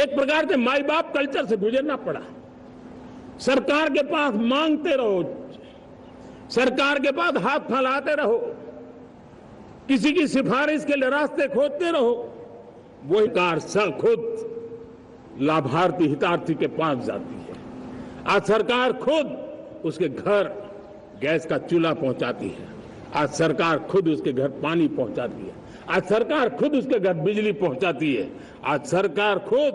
एक प्रकार से माई बाप कल्चर से गुजरना पड़ा। सरकार के पास मांगते रहो, सरकार के पास हाथ फैलाते रहो, किसी की सिफारिश के लिए रास्ते खोजते रहो, वही सरकार खुद लाभार्थी हितार्थी के पास जाती है। आज सरकार खुद उसके घर गैस का चूल्हा पहुंचाती है, आज सरकार खुद उसके घर पानी पहुंचाती है, आज सरकार खुद उसके घर बिजली पहुंचाती है, आज सरकार खुद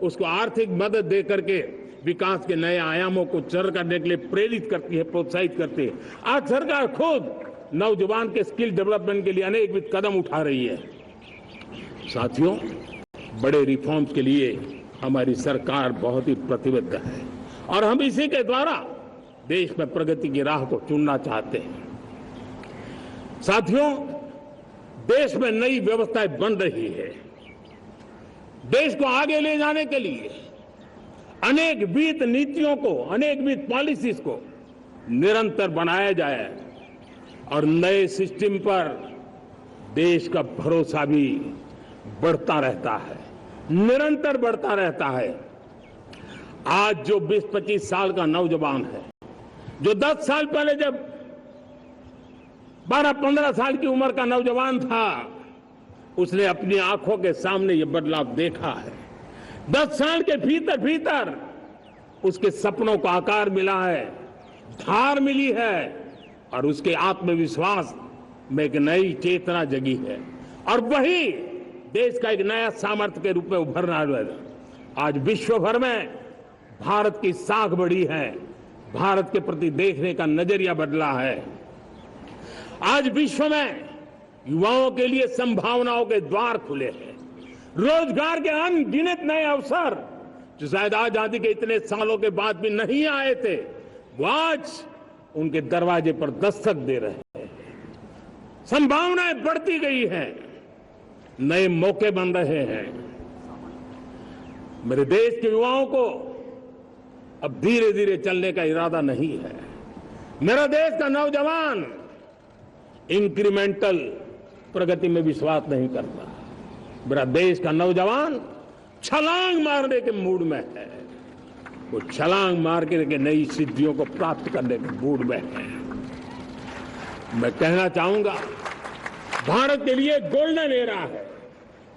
उसको आर्थिक मदद दे करके विकास के नए आयामों को चर करने के लिए प्रेरित करती है, प्रोत्साहित करती है। आज सरकार खुद नौजवान के स्किल डेवलपमेंट के लिए अनेकविध कदम उठा रही है। साथियों, बड़े रिफॉर्म्स के लिए हमारी सरकार बहुत ही प्रतिबद्ध है और हम इसी के द्वारा देश में प्रगति की राह को चुनना चाहते हैं। साथियों, देश में नई व्यवस्थाएं बन रही है। देश को आगे ले जाने के लिए अनेकविध नीतियों को, अनेकविध पॉलिसीज को निरंतर बनाया जाए और नए सिस्टम पर देश का भरोसा भी बढ़ता रहता है, निरंतर बढ़ता रहता है। आज जो 20-25 साल का नौजवान है, जो 10 साल पहले जब 12-15 साल की उम्र का नौजवान था, उसने अपनी आंखों के सामने ये बदलाव देखा है। 10 साल के भीतर भीतर उसके सपनों को आकार मिला है, धार मिली है और उसके आत्मविश्वास में एक नई चेतना जगी है और वही देश का एक नया सामर्थ्य के रूप में उभरना है। आज विश्व भर में भारत की साख बढ़ी है, भारत के प्रति देखने का नजरिया बदला है। आज विश्व में युवाओं के लिए संभावनाओं के द्वार खुले हैं, रोजगार के अनगिनत नए अवसर जो शायद आजादी के इतने सालों के बाद भी नहीं आए थे, वो आज उनके दरवाजे पर दस्तक दे रहे हैं। संभावनाएं बढ़ती गई हैं, नए मौके बन रहे हैं। मेरे देश के युवाओं को अब धीरे धीरे चलने का इरादा नहीं है। मेरा देश का नौजवान इंक्रीमेंटल प्रगति में विश्वास नहीं करता। मेरा देश का नौजवान छलांग मारने के मूड में है, वो छलांग मार के नई सिद्धियों को प्राप्त करने के मूड में है। मैं कहना चाहूंगा, भारत के लिए गोल्डन एरा है।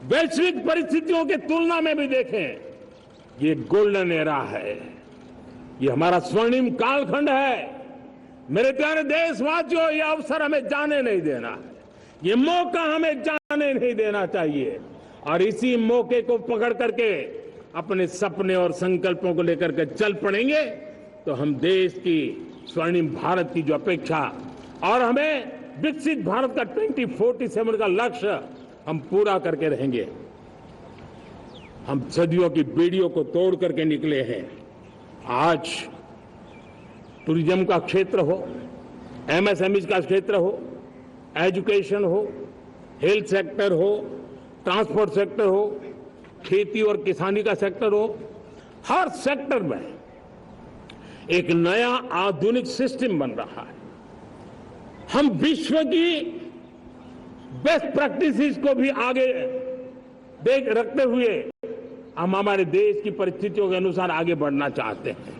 वैश्विक परिस्थितियों की तुलना में भी देखें, ये गोल्डन एरा है, ये हमारा स्वर्णिम कालखंड है। मेरे प्यारे देशवासियों, ये अवसर हमें जाने नहीं देना है, ये मौका हमें जाने नहीं देना चाहिए और इसी मौके को पकड़ करके अपने सपने और संकल्पों को लेकर के चल पड़ेंगे तो हम देश की स्वर्णिम भारत की जो अपेक्षा और हमें विकसित भारत का 2047 का लक्ष्य हम पूरा करके रहेंगे। हम सदियों की बेड़ियों को तोड़ करके निकले हैं। आज टूरिज्म का क्षेत्र हो, एमएसएमई का क्षेत्र हो, एजुकेशन हो, हेल्थ सेक्टर हो, ट्रांसपोर्ट सेक्टर हो, खेती और किसानी का सेक्टर हो, हर सेक्टर में एक नया आधुनिक सिस्टम बन रहा है। हम विश्व की बेस्ट प्रैक्टिसेस को भी आगे देख रखते हुए हम हमारे देश की परिस्थितियों के अनुसार आगे बढ़ना चाहते हैं।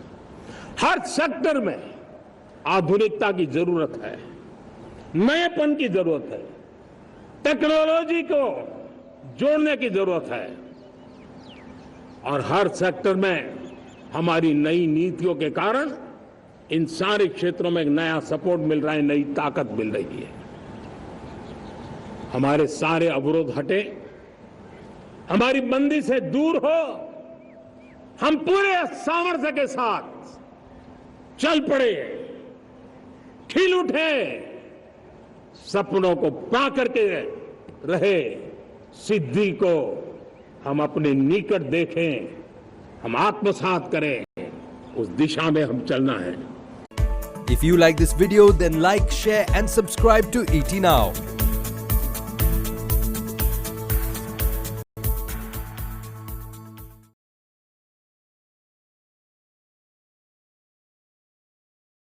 हर सेक्टर में आधुनिकता की जरूरत है, नएपन की जरूरत है, टेक्नोलॉजी को जोड़ने की जरूरत है और हर सेक्टर में हमारी नई नीतियों के कारण इन सारे क्षेत्रों में एक नया सपोर्ट मिल रहा है, नई ताकत मिल रही है। हमारे सारे अवरोध हटे, हमारी बंदी से दूर हो, हम पूरे सामर्थ्य के साथ चल पड़े, खिल उठे, सपनों को पा करके रहे, सिद्धि को हम अपने निकट देखें, हम आत्मसात करें, उस दिशा में हम चलना है। If you like this video, then like, share and subscribe to ET Now.